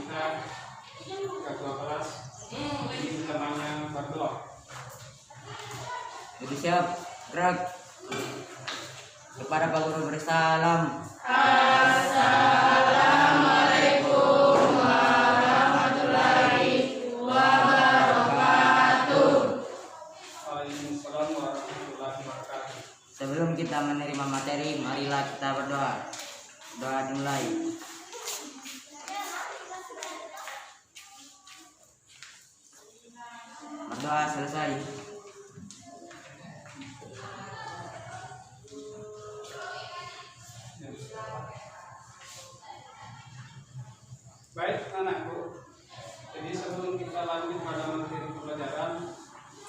kita ketua kelas ini namanya berdoa. Jadi siap, gerak. Kepada Pak Guru bersalam. Assalamualaikum warahmatullahi wabarakatuh. Waalaikumsalam warahmatullahi wabarakatuh. Sebelum kita menerima materi, marilah kita berdoa. Doa dimulai. Berdoa selesai. Baik anakku, jadi sebelum kita lanjut pada materi pembelajaran,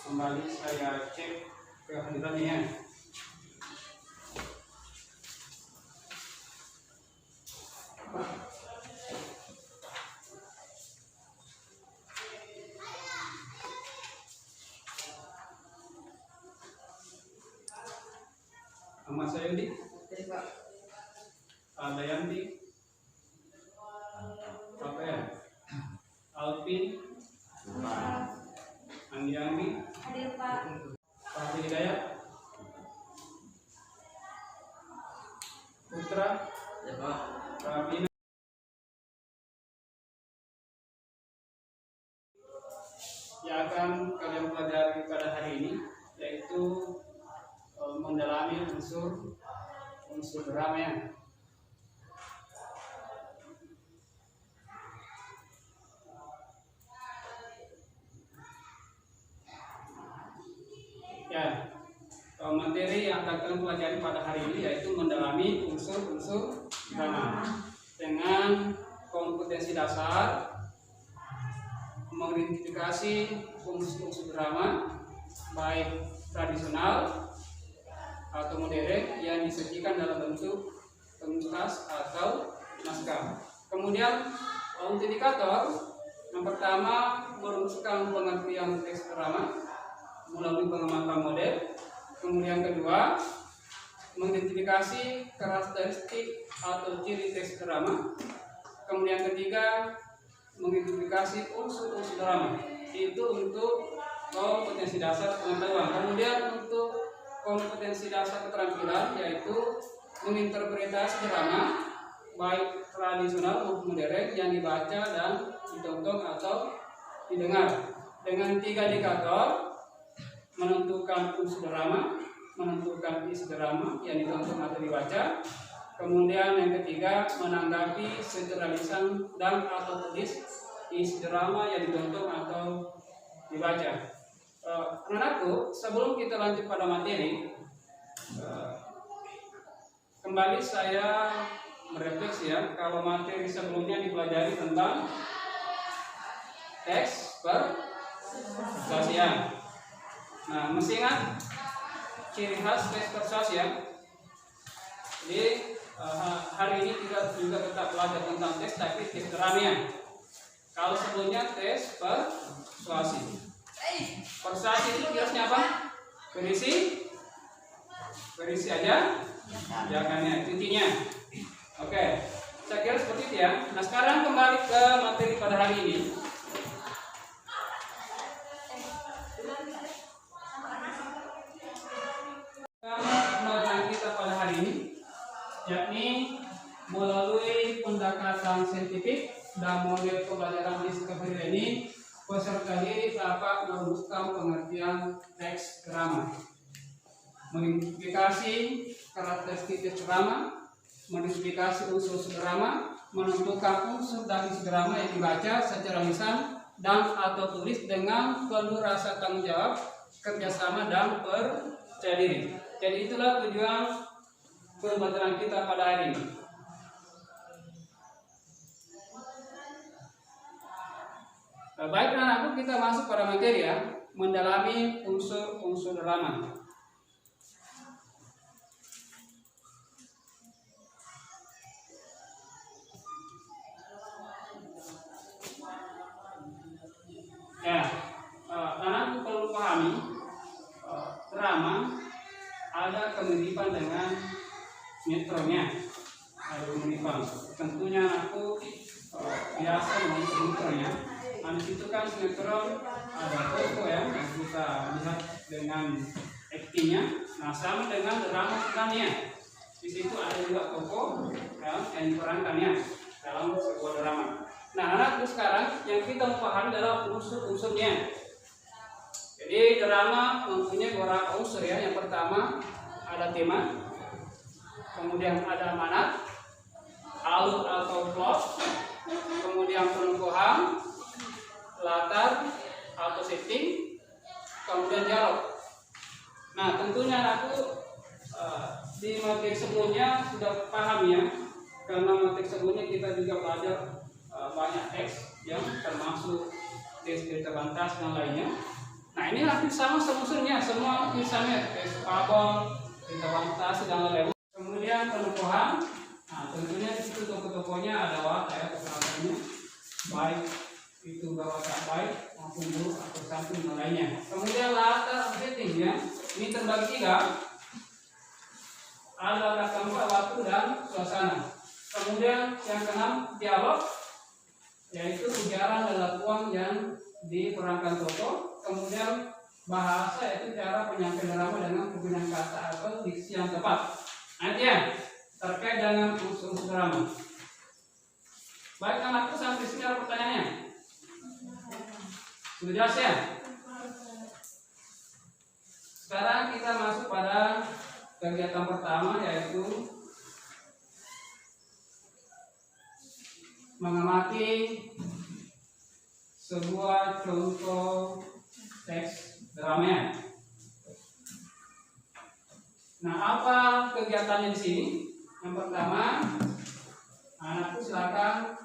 kembali saya cek kehadirannya. Nama saya Yudi. Ada Yanti. Apa ya? Alvin. Andiani. Hadir Pak. Pak Hidayat. Putra. Ya, Pak. Rabina. Yang akan kalian pelajari pada hari ini yaitu mendalami unsur drama ya. Ya, materi yang akan kalian pelajari pada hari ini yaitu mendalami unsur drama dengan kompetensi dasar, mengidentifikasi unsur drama baik tradisional atau modern yang disajikan dalam bentuk pentas atau naskah. Kemudian untuk indikator yang pertama merumuskan pengertian teks drama melalui pengamatan model. Kemudian kedua mengidentifikasi karakteristik atau ciri teks drama. Kemudian ketiga mengidentifikasi unsur-unsur drama. Itu untuk kompetensi dasar pengetahuan. Kemudian untuk kompetensi dasar keterampilan yaitu menginterpretasi drama baik tradisional maupun modern yang dibaca dan ditonton atau didengar dengan 3 indikator: menentukan unsur drama, menentukan isi drama yang ditonton atau dibaca. Kemudian yang ketiga menanggapi secara lisan dan atau tulis isi drama yang ditonton atau dibaca. Anak-anakku, sebelum kita lanjut pada materi, kembali saya merefleksi ya, kalau materi sebelumnya dipelajari tentang teks persuasian. Nah, mesti ingat ciri khas teks persuasian. Jadi hari ini kita juga tetap belajar tentang teks, tapi teks drama. Kalau sebelumnya teks persuasi. Persuasi itu jelasnya apa? Berisi aja, jangannya intinya. Oke, saya kira seperti itu ya. Nah, sekarang kembali ke materi pada hari ini. Pembelajaran kita pada hari ini, yakni melalui pendekatan saintifik dan model pembelajaran discovery ini, peserta didik dapat merumuskan pengertian teks drama, mengidentifikasi karakteristik teks drama, mengidentifikasi unsur drama, menentukan unsur dari drama yang dibaca secara lisan dan atau tulis dengan penuh rasa tanggung jawab, kerjasama dan percaya diri. Jadi itulah tujuan pembelajaran kita pada hari ini. Baik anak-anakku, kita masuk pada materi ya, mendalami unsur-unsur drama. Ya, anak-anakku perlu pahami drama ada kemiripan dengan sinetronnya, ada kemiripan. Tentunya aku biasa dengan sinetronnya. Nah, di situ kan sinetron ada tokoh ya yang kita lihat dengan aktingnya. Nah, sama dengan drama sebenarnya. Di situ ada juga tokoh ya, yang diperankannya dalam sebuah drama. Nah, anakku sekarang yang kita pahami adalah unsur-unsurnya. Jadi drama mempunyai beberapa unsur ya. Yang pertama ada tema, kemudian ada amanat, alur atau plot, kemudian penukuhan, latar atau setting, kemudian dialog. Nah, tentunya aku di materi sebelumnya sudah paham ya, karena materi sebelumnya kita juga belajar banyak teks yang termasuk teks cerita bantas dan lainnya. Nah, ini hampir sama unsurnya, semua misalnya teks fabel, cerita bantas dan lain-lain. Kemudian penukuhan. Nah, tentunya di situ tokoh-tokohnya ada watak ya, keterangannya baik itu berwatak baik maupun buruk atau santun dan lainnya. Kemudian latar setting ya, ini terbagi 3. Ada latar tempat, waktu dan suasana. Kemudian yang keenam dialog, yaitu ujaran dan lakuan yang diperankan tokoh. Kemudian bahasa, yaitu cara penyampaian drama dengan penggunaan kata atau diksi yang tepat. Nanti ya terkait dengan unsur-unsur drama. Baik, anakku sampai sini ada pertanyaannya? Sudah jelas ya? Sekarang kita masuk pada kegiatan pertama, yaitu mengamati sebuah contoh teks drama. Nah, apa kegiatannya di sini? Yang pertama, anakku silakan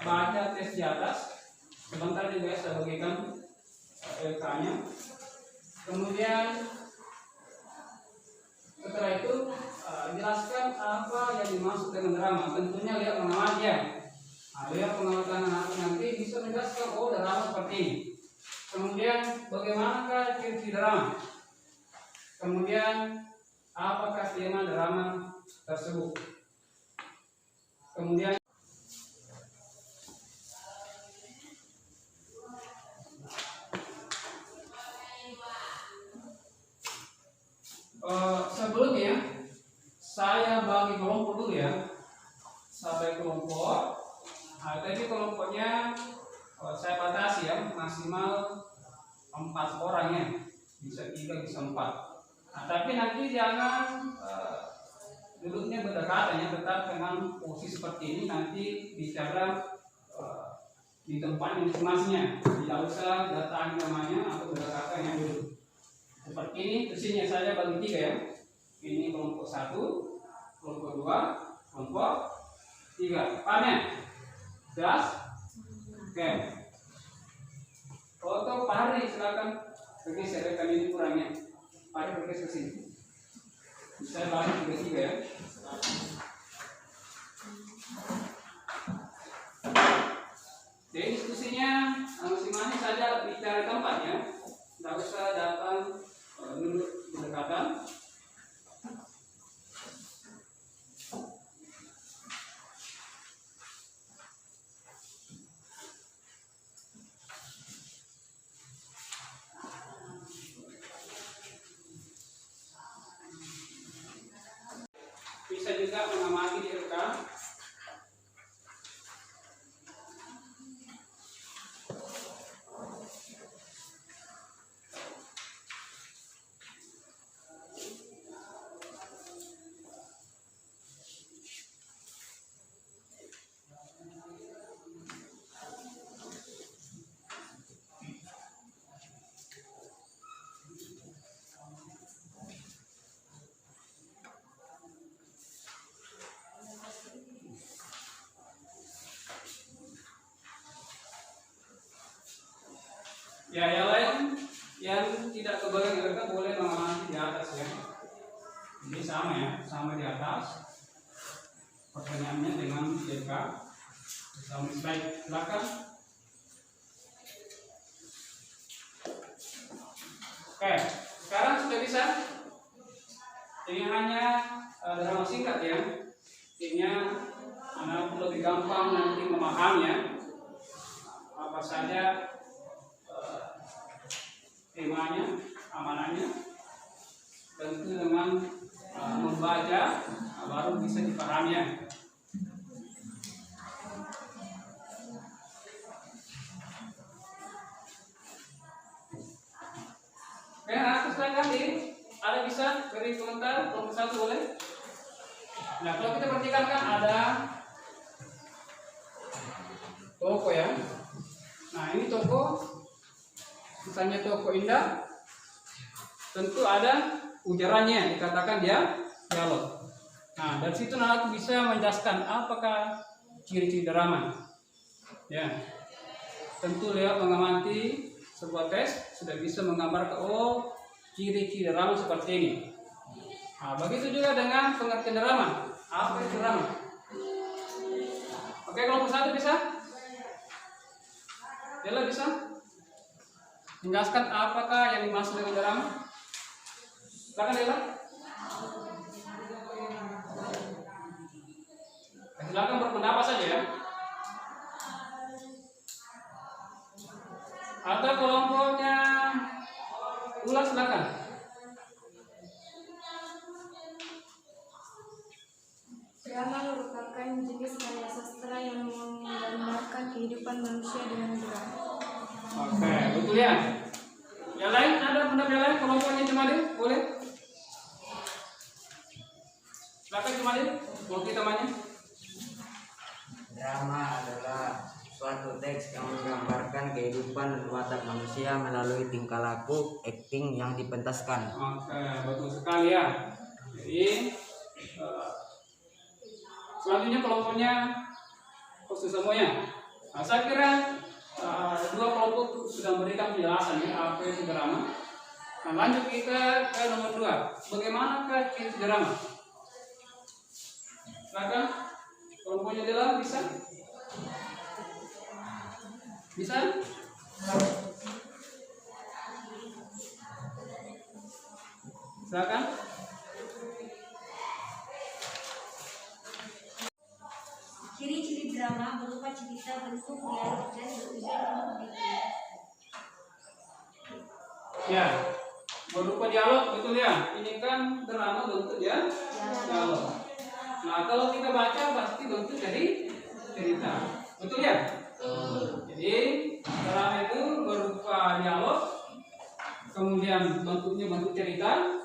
baca tes di atas. Sebentar juga saya bagikan LK-nya. Kemudian setelah itu jelaskan apa yang dimaksud dengan drama. Tentunya lihat pengamatan ya. Nah, lihat pengamatan anakku nanti bisa menjelaskan, oh drama seperti ini. Kemudian bagaimanakah ciri drama? Kemudian apakah tema drama tersebut? Kemudian sebelumnya saya bagi kelompok dulu ya, sampai kelompok. Nah, tadi kelompoknya saya batasi ya, maksimal 4 orang ya, bisa 3 bisa 4. Nah, tapi nanti jangan duduknya berdekatan ya, tetap dengan posisi seperti ini. Nanti bicara di tempat masing-masingnya, tidak usah datang namanya atau berdekatan yang duduk. Seperti ini, persisnya saja bagi 3 ya. Ini kelompok 1, kelompok 2, kelompok 3. Paham ya? Jelas? Oke. Foto Pak Hari, silakan bergeser, rekan ini kurangnya. Pak Hari bergeser ke sini. Saya balik 3 ya. Jadi diskusinya masing-masing saja bicara tempat ya. Tidak usah datang duduk berdekatan. Bisa juga mengamati di rekam. Ya, yang lain yang tidak kebagian mereka boleh mengamati di atas ya. Ini sama ya, sama di atas. Pertanyaannya dengan JK. Sama slide, silakan. Oke, sekarang sudah bisa. Ini hanya drama singkat ya. Intinya Karena lebih gampang nanti memahaminya apa saja temanya, amanahnya. Tentu dengan membaca baru bisa dipahaminya. Oke, aku silakan ada bisa beri komentar kelompok 1 boleh? Nah, kalau kita perhatikan kan ada toko ya. Nah, ini toko, misalnya toko Indah, tentu ada ujarannya, dikatakan dia dialog. Nah, dari situ aku bisa menjelaskan apakah ciri-ciri drama. Ya, tentu lewat mengamati sebuah tes sudah bisa menggambarkan ciri-ciri drama seperti ini. Nah, begitu juga dengan pengertian drama. Apa itu drama? Oke, kelompok 1 bisa? Dela bisa menjelaskan apakah yang dimaksud dengan drama? Silakan Dela. Silakan berpendapat saja ya. Atau kelompoknya ulas silakan. Drama merupakan jenis karya sastra yang menggambarkan kehidupan manusia dengan gerak. Oke, betul ya. Yang lain ada pendapat yang lain kelompoknya Jumadil? Boleh? Silakan Jumadil, mau kita tanya. Drama adalah suatu teks yang menggambarkan kehidupan dan watak manusia melalui tingkah laku, akting yang dipentaskan. Oke, betul sekali ya. Jadi selanjutnya kelompoknya khusus semuanya. Nah, saya kira dua kelompok sudah memberikan penjelasan ya apa itu drama. Nah, lanjut kita ke nomor 2. Bagaimanakah itu drama? Silakan kelompoknya Dela bisa? Bisa? Silakan. Ciri-ciri drama berupa cerita, bentuk, dialog, dan bertujuan menghibur. Ya, berupa dialog betul ya. Ini kan drama bentuk ya dialog. Nah, kalau kita baca pasti bentuk dari cerita, betul ya? Jadi drama itu berupa dialog, kemudian bentuknya bentuk cerita,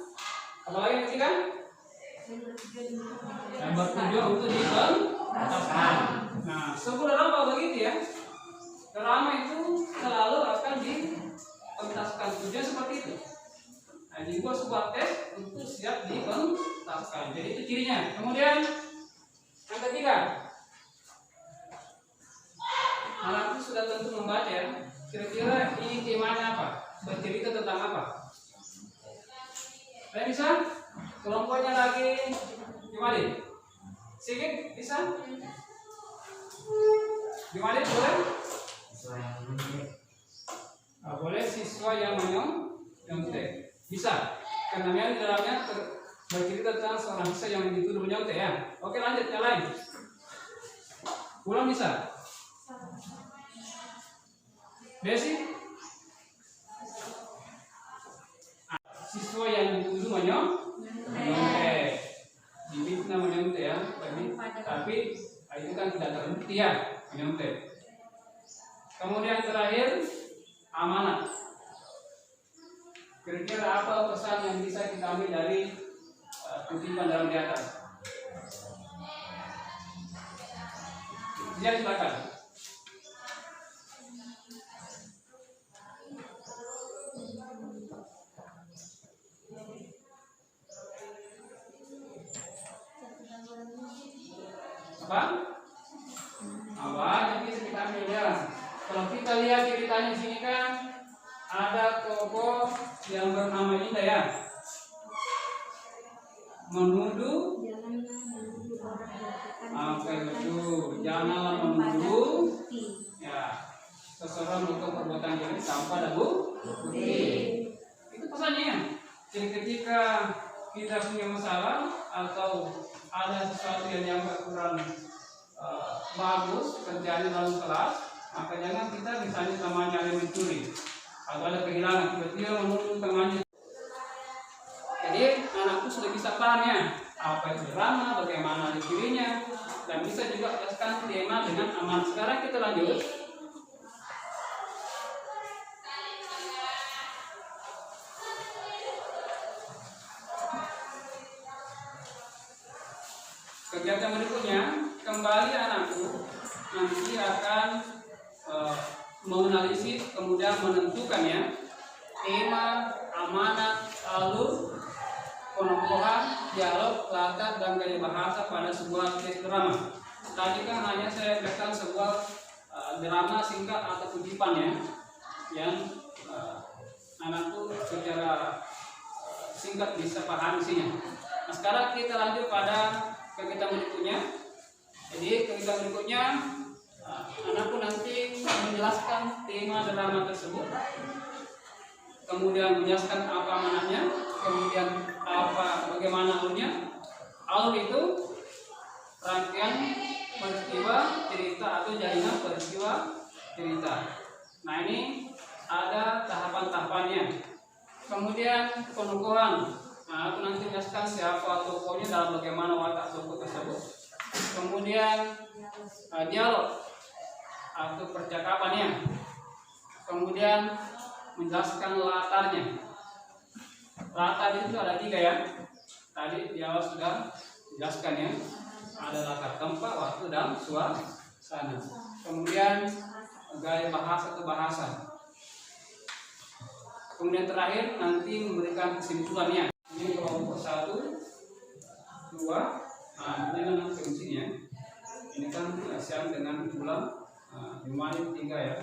apalagi nanti kan? Dan bertujuan untuk dipentaskan. Nah, sebuah drama begitu ya. Drama itu selalu akan dipentaskan, tujuan seperti itu. Nah, dibuat sebuah tes untuk siap dipentaskan. Jadi itu cirinya. Kemudian yang ketiga, anak itu sudah tentu membaca ya. Kira-kira ini temanya apa? Bercerita tentang apa? Kalian bisa? Kelompoknya lagi gimana? Sikit bisa? Gimana boleh? Boleh siswa yang menyontek. Bisa. Karena memang di dalamnya bercerita tentang seorang siswa yang dituduh menyontek ya. Oke, lanjut yang lain. Ulang bisa? Desi? Siswa yang dituduh menyontek. Difitnah menyontek ya. Tapi itu kan tidak terbukti ya menyontek. Kemudian terakhir amanat. Kira-kira apa pesan yang bisa kita ambil dari kutipan dalam di atas? Dia silakan. Apa? Yang bisa kita ambil ya. Kalau kita lihat ceritanya di sini kan ada tokoh yang bernama Indah ya. Menuduh. Betul. Janganlah menuduh. Ya. Seseorang melakukan perbuatan jahat tanpa ada bukti. Itu pesannya. Jadi ketika kita punya masalah atau ada sesuatu yang dianggap kurang bagus kerjanya dalam kelas, maka jangan kita misalnya namanya ada mencuri atau ada kehilangan tiba-tiba menuntut temannya. Jadi anakku sudah bisa paham ya apa itu drama, bagaimana dirinya, dan bisa juga jelaskan tema dengan aman. Sekarang kita lanjut. Kegiatan berikutnya, kembali anakku nanti akan menganalisis, kemudian menentukan ya tema, amanat, alur, pengembangan, dialog, latar, dan gaya bahasa pada sebuah teks drama. Tadi kan hanya saya berikan sebuah drama singkat atau kutipan ya, yang anakku secara singkat bisa paham isinya. Nah, sekarang kita lanjut pada kegiatan berikutnya. Jadi kegiatan berikutnya anakku nanti menjelaskan tema drama tersebut, kemudian menjelaskan apa amanatnya, kemudian bagaimana alurnya. Alur itu rangkaian peristiwa cerita atau jaringan peristiwa cerita. Nah ini ada tahapan-tahapannya. Kemudian penukuhan. Nah, aku nanti jelaskan siapa tokohnya dalam bagaimana watak tokoh tersebut. Kemudian dialog atau percakapannya. Kemudian menjelaskan latarnya. Latar itu ada 3 ya. Tadi di awal sudah dijelaskan ya. Ada latar tempat, waktu, dan suasana. Kemudian gaya bahasa atau bahasa. Kemudian terakhir nanti memberikan kesimpulannya. Ini kelompok 1, 2. Nah, ini kan fungsinya. Ini kan siang dengan bulan. Jumlahnya 3 ya.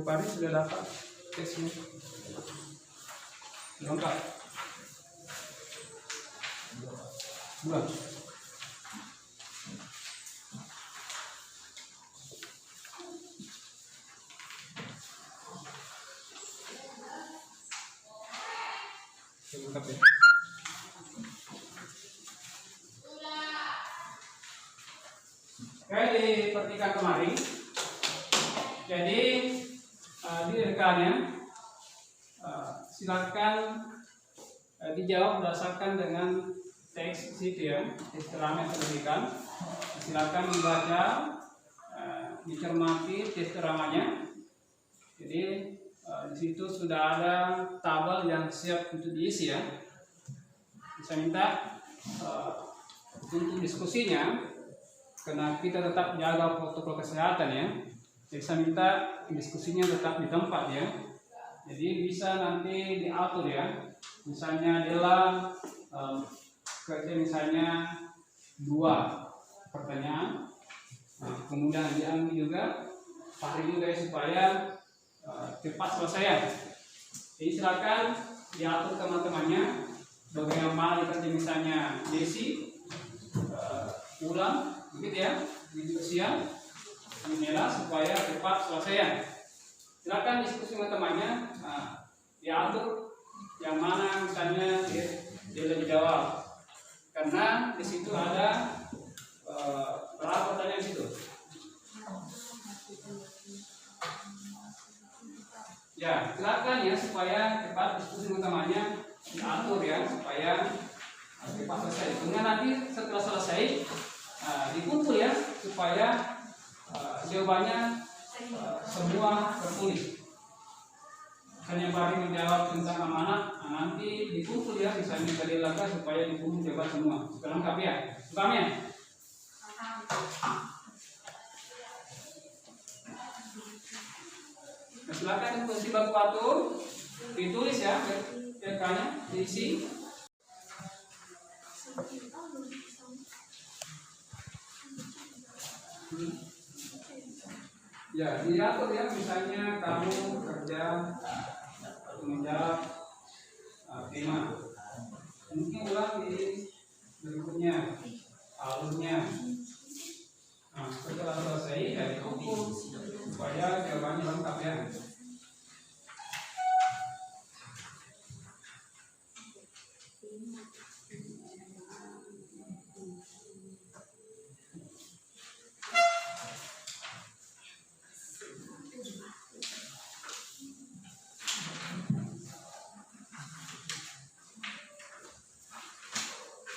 Pak sudah dapat teksnya? Belum Pak? Belum? Lengkap ya? Kayak di pertigaan kemarin, jadi di rekannya silakan dijawab berdasarkan dengan teks situ ya, teks drama yang diberikan. Silakan membaca, dicermati teks dramanya. Jadi di situ sudah ada tabel yang siap untuk diisi ya. Saya minta untuk diskusinya, karena kita tetap jaga protokol kesehatan ya. Jadi saya minta diskusinya tetap di tempat ya. Jadi bisa nanti diatur ya. Misalnya dalam kerja misalnya 2 pertanyaan. Nah, kemudian diambil juga hari juga ya, supaya cepat selesai ya. Jadi silakan diatur teman-temannya bagaimana kerja misalnya Desi ulang begitu ya, diskusi inilah supaya cepat selesai ya. Silakan diskusi dengan temannya, diatur yang mana misalnya dia lebih jawab, karena di situ ada berapa pertanyaan situ? Ya, silakan ya supaya cepat diskusi utamanya diatur ya supaya cepat selesai. Sehingga nanti setelah selesai dikumpul ya supaya jawabannya semua tertulis. Misalnya Bari menjawab tentang amanat, nanti dikumpul ya misalnya dari laga supaya dikumpul jawaban semua. Supaya lengkap ya. Paham ya? Nah, silakan kunci baku atur ditulis ya PK-nya diisi. Ya, diatur ya misalnya kamu kerja menjawab tema. Mungkin ulang di berikutnya alurnya. Nah, setelah selesai ya dikumpul supaya jawabannya lengkap ya.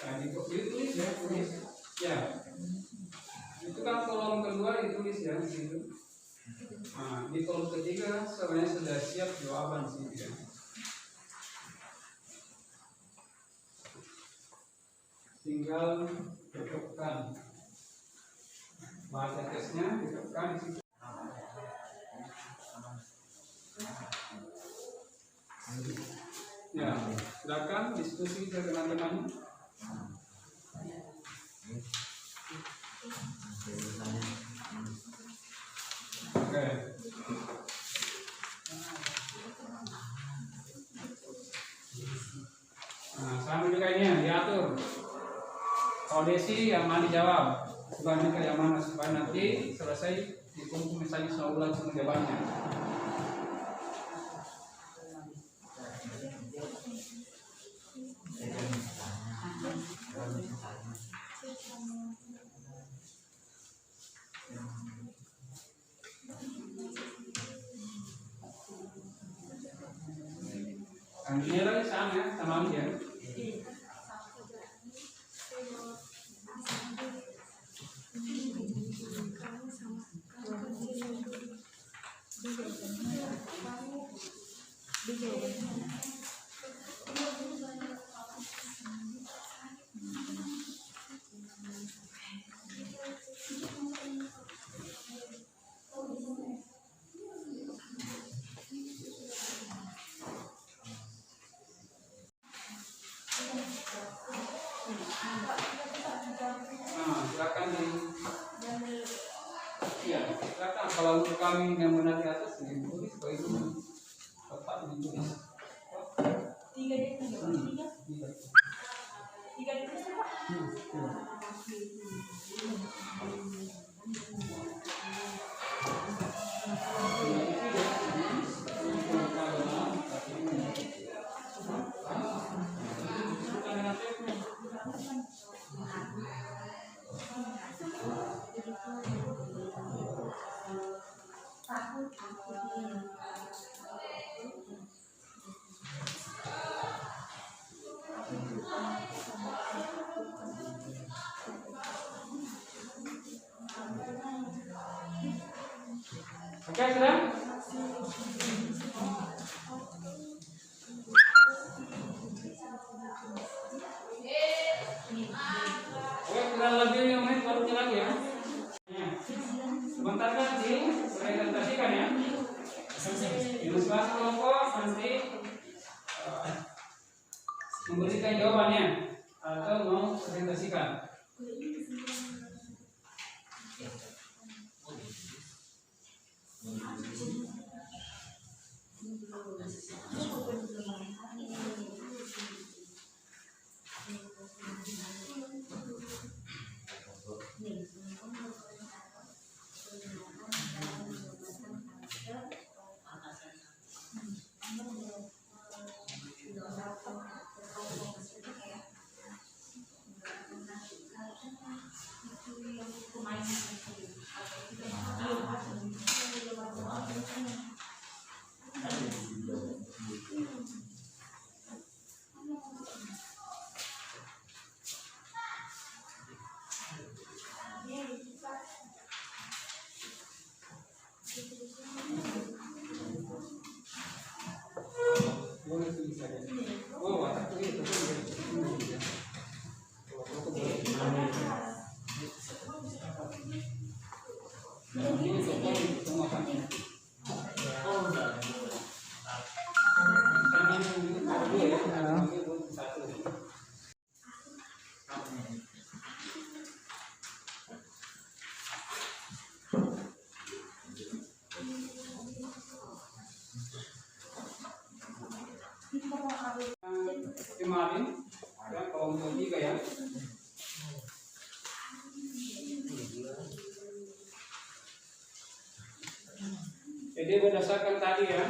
Nah, ditulis ya, tulis ya. Itu kan kolom kedua ditulis ya gitu. Nah, di kolom ketiga sebenarnya sudah siap jawaban sih ya. Tinggal cocokkan baca tesnya, cocokkan di situ. Ya, silakan diskusi dengan teman-teman. Oke. Nah, sama juga ini ya, diatur. Kalau desi yang mana dijawab, bukan yang mana supaya nanti selesai dikumpul misalnya selalu langsung jawabannya. Nilai sama ya, sama aja. Nah, silakan ya, silakan kalau untuk kami yang benar di atas ditulis, kalau itu tepat ditulis. Tiga ditulis Pak. Oke, sudah? Oke, kurang lebih 5 menit baru jalan ya. Sebentar kan dipresentasikan ya. Ilustrasi kelompok nanti memberikan jawabannya atau mau presentasikan. Boleh tulis saja. Oh, watak itu kemarin ya, kaum tiga ya. Jadi berdasarkan tadi ya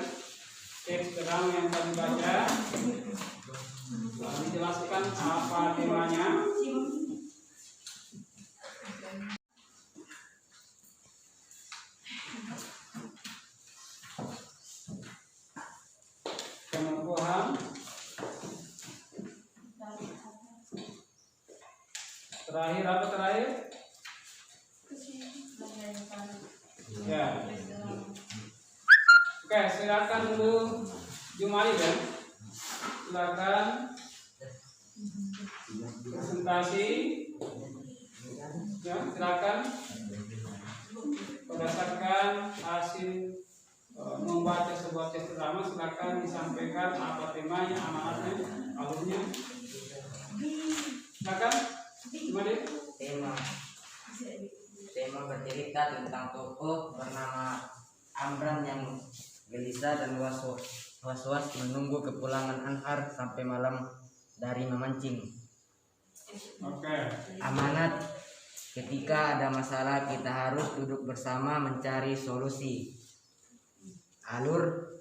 teks terang yang tadi baca, dijelaskan apa temanya. Pengukuhan. Terakhir apa terakhir? Ya. Oke, silakan dulu Jumali ya. Silakan presentasi. Ya, silakan. Berdasarkan hasil membaca sebuah teks drama, silakan disampaikan apa temanya, amanatnya, alurnya. Silakan. Jumali. Tema bercerita tentang tokoh bernama Amran yang gelisah dan was-was menunggu kepulangan Anhar sampai malam dari memancing. Oke. Amanat: ketika ada masalah kita harus duduk bersama mencari solusi. Alur: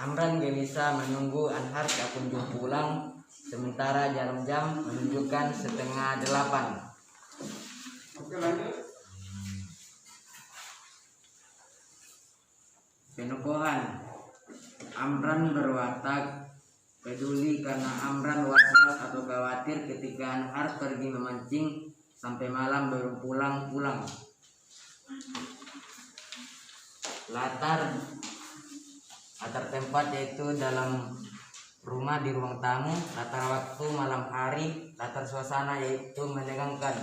Amran gelisah menunggu Anhar tak kunjung pulang, sementara jarum jam menunjukkan 7:30. Oke, lanjut. Penokohan: Amran berwatak peduli karena Amran was-was atau khawatir ketika Anhar pergi memancing sampai malam baru pulang. Latar tempat yaitu dalam rumah di ruang tamu. Latar waktu malam hari. Latar suasana yaitu menegangkan.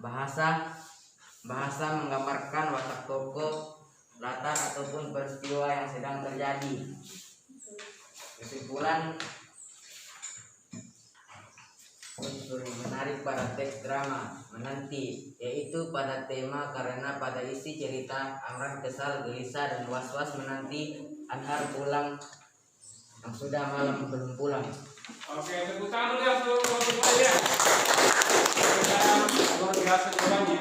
Bahasa menggambarkan watak tokoh, latar ataupun peristiwa yang sedang terjadi. Kesimpulan: unsur yang menarik pada teks drama menanti yaitu pada tema, karena pada isi cerita Amran kesal, gelisah dan was-was menanti Anhar pulang yang sudah malam belum pulang. Oke, tepuk tangan dulu ya untuk saya. Kita luar biasa jawabannya.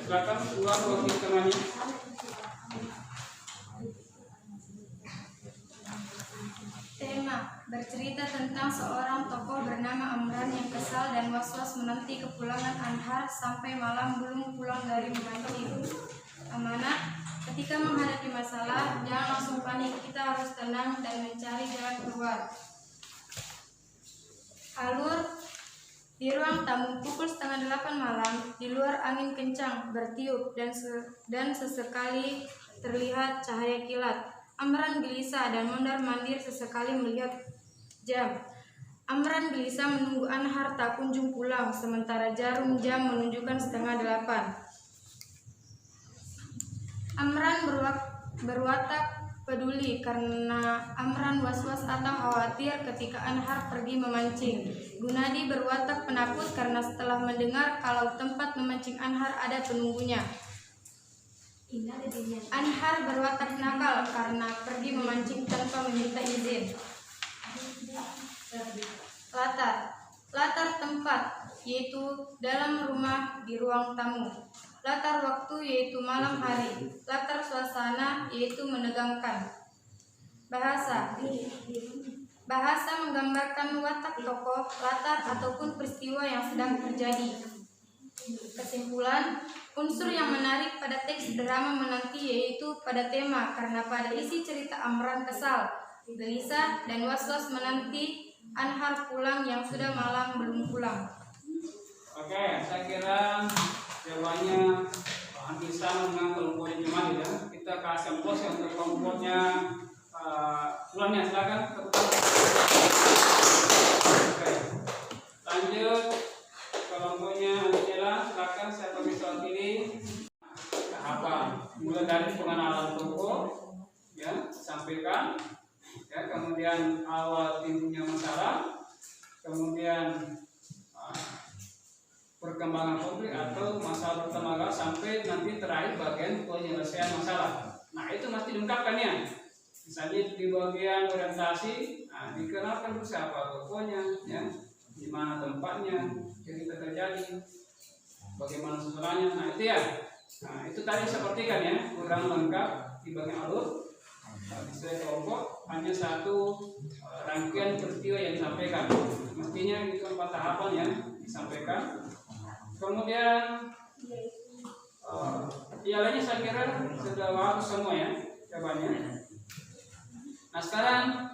Silakan keluar wakil tengahnya. Tema bercerita tentang seorang tokoh bernama Amran yang kesal dan was-was menanti kepulangan Anhar sampai malam belum pulang dari memancing. Amanat: ketika menghadapi masalah, jangan langsung panik, kita harus tenang dan mencari jalan keluar. Alur: di ruang tamu pukul 7:30 malam, di luar angin kencang bertiup dan sesekali terlihat cahaya kilat. Amran gelisah dan mondar-mandir sesekali melihat jam. Amran gelisah menunggu Anhar tak kunjung pulang, sementara jarum jam menunjukkan 7:30. Amran berwatak peduli karena Amran was-was atau khawatir ketika Anhar pergi memancing. Gunadi berwatak penakut karena setelah mendengar kalau tempat memancing Anhar ada penunggunya. Anhar berwatak nakal karena pergi memancing tanpa meminta izin. Latar tempat yaitu dalam rumah di ruang tamu. Latar waktu yaitu malam hari. Latar suasana yaitu menegangkan. Bahasa menggambarkan watak tokoh, latar ataupun peristiwa yang sedang terjadi. Kesimpulan: unsur yang menarik pada teks drama menanti yaitu pada tema, karena pada isi cerita Amran kesal, gelisah dan was-was menanti Anhar pulang yang sudah malam belum pulang. Oke, saya kira jawabannya hampir sama dengan kelompoknya Jumadi ya. Kita kasih aplaus untuk kelompoknya Ulannya, silakan. Oke, lanjut kelompoknya Angela, silakan. Saya bagi soal ini apa? Mulai dari pengenalan tokoh, ya, sampaikan, ya, kemudian awal timbulnya masalah, kemudian perkembangan konflik atau masalah pertama sampai nanti terakhir bagian penyelesaian masalah. Nah, itu mesti diungkapkan ya. Misalnya di bagian orientasi, dikenalkan dulu siapa tokohnya, ya, di mana tempatnya, cerita terjadi, bagaimana setelahnya. Nah, itu ya. Nah, itu tadi seperti kan ya, kurang lengkap di bagian alur. Sesuai kelompok hanya satu rangkaian peristiwa yang disampaikan. Mestinya itu 4 tahapan yang disampaikan. Kemudian yang lainnya saya kira sudah bagus semua ya jawabannya. Nah, sekarang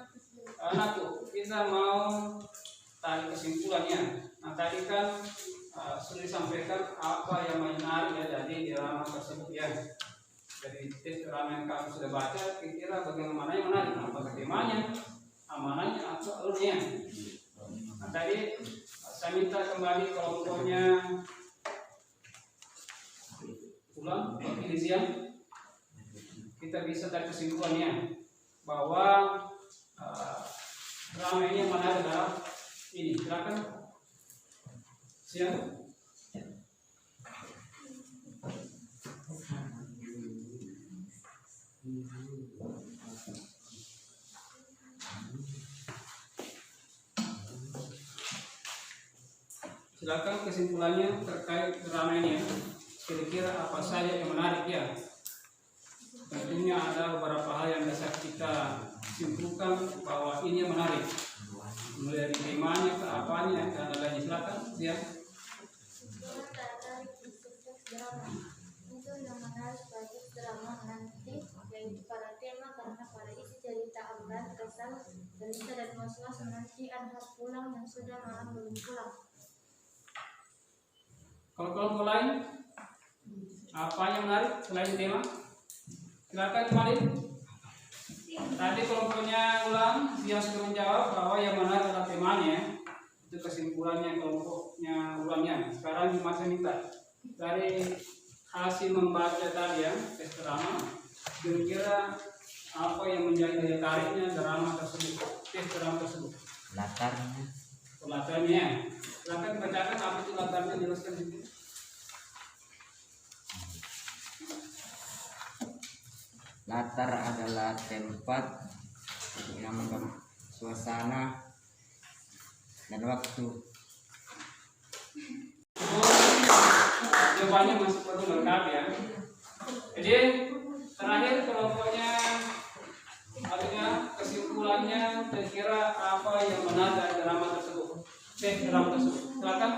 kita mau tarik kesimpulannya. Nah, tadi kan sudah disampaikan apa yang menarik ya dari drama tersebut ya. Dari tes drama yang kami sudah baca, kira-kira bagaimana yang menarik, apakah temanya, amanahnya atau alurnya. Nah, tadi saya minta kembali kelompoknya ulang Indonesia. Kita bisa tarik kesimpulannya bahwa drama ini yang menarik adalah ini. Silakan. Siap. Silakan kesimpulannya terkait drama ini ya. Kira-kira apa saja yang menarik ya. Tentunya ada beberapa hal yang bisa kita simpulkan bahwa ini yang menarik. Mulai dari temanya ke apanya dan lain-lain. Silakan ya. Itu yang menarik bagi drama nanti yaitu pada tema karena pada isi cerita Amran, Kesal, Dalisa dan was-was nanti Anhar pulang yang sudah malam belum pulang. Kalau kelompok lain apa yang menarik selain tema? Silakan kembali. Tadi kelompoknya ulang yang sudah menjawab bahwa yang menarik adalah temanya. Itu kesimpulannya kelompoknya ulangnya. Sekarang saya minta dari hasil membaca tadi ya tes drama, kira-kira apa yang menjadi daya tariknya drama tersebut, tes drama tersebut? Latarnya. Silakan dibacakan apa itu latarnya, jelaskan sedikit. Latar adalah tempat yang suasana dan waktu. Jawabannya masih perlu lengkap ya. Jadi terakhir kelompoknya artinya kesimpulannya kira-kira apa yang menarik dari drama tersebut, drama tersebut. Silakan.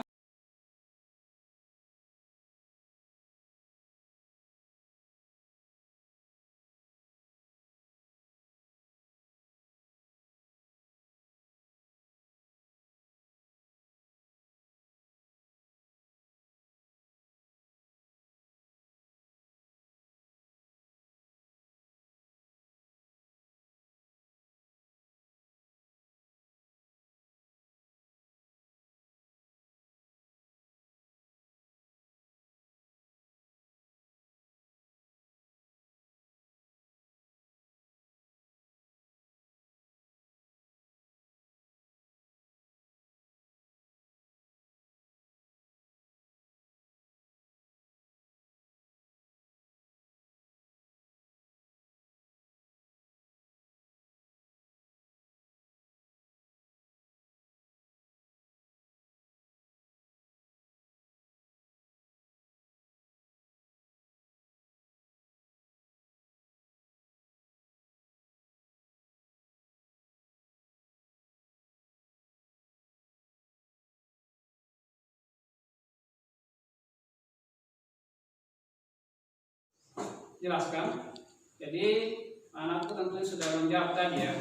Jelaskan. Jadi anakku tentu sudah menjawab tadi ya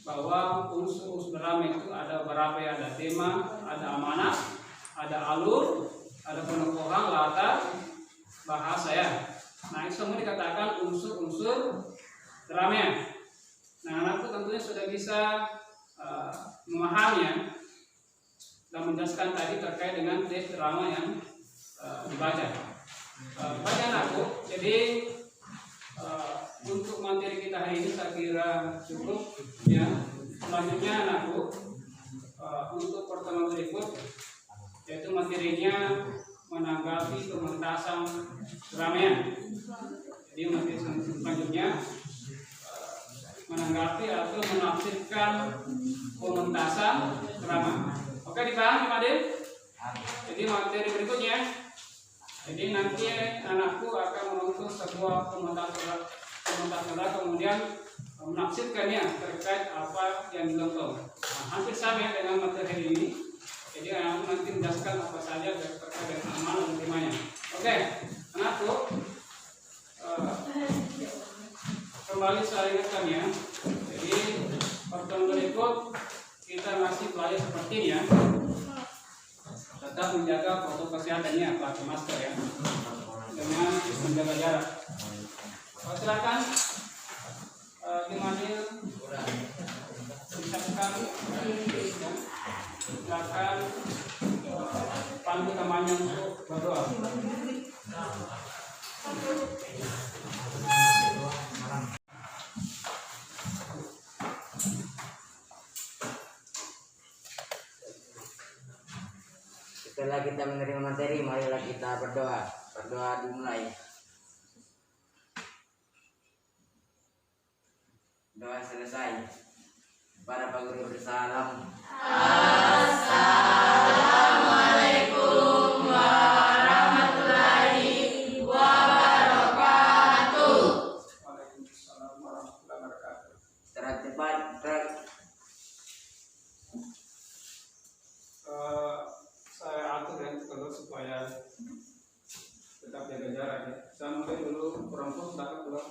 bahwa unsur-unsur drama itu ada berapa ya? Ada tema, ada amanat, ada alur, ada penokohan, latar, bahasa ya. Nah itu semua dikatakan unsur-unsur drama. Nah anakku tentunya sudah bisa memahaminya dan menjelaskan tadi terkait dengan teks drama yang dibaca. Baca anakku. Jadi untuk materi kita hari ini saya kira cukup ya. Selanjutnya anakku untuk pertemuan berikut yaitu materinya menanggapi pementasan drama. Jadi materi selanjutnya menanggapi atau menafsirkan pementasan drama. Oke, dipahami Madin? Jadi materi berikutnya. Jadi nanti anakku akan menuntut sebuah pementasan drama kemudian menafsirkannya terkait apa yang ditonton. Nah, hampir sama dengan materi ini. Jadi anakku nanti menjelaskan apa saja terkait dengan amal dan temanya. Oke, anakku kembali saya ingatkan ya. Jadi pertemuan berikut kita masih belajar seperti ini ya. Tetap menjaga protokol kesehatannya, pakai masker ya, dengan menjaga jarak. Silakan Gimanil ucapkan, silakan panggil namanya untuk berdoa. Setelah kita menerima materi, marilah kita berdoa. Berdoa dimulai. Doa selesai. Para Pak Guru bersalam. Assalamualaikum warahmatullahi wabarakatuh. Waalaikumsalam warahmatullahi wabarakatuh. Secara cepat, Saya atur ya kalau supaya tetap jaga jarak ya. Saya mulai dulu perempuan silakan keluar.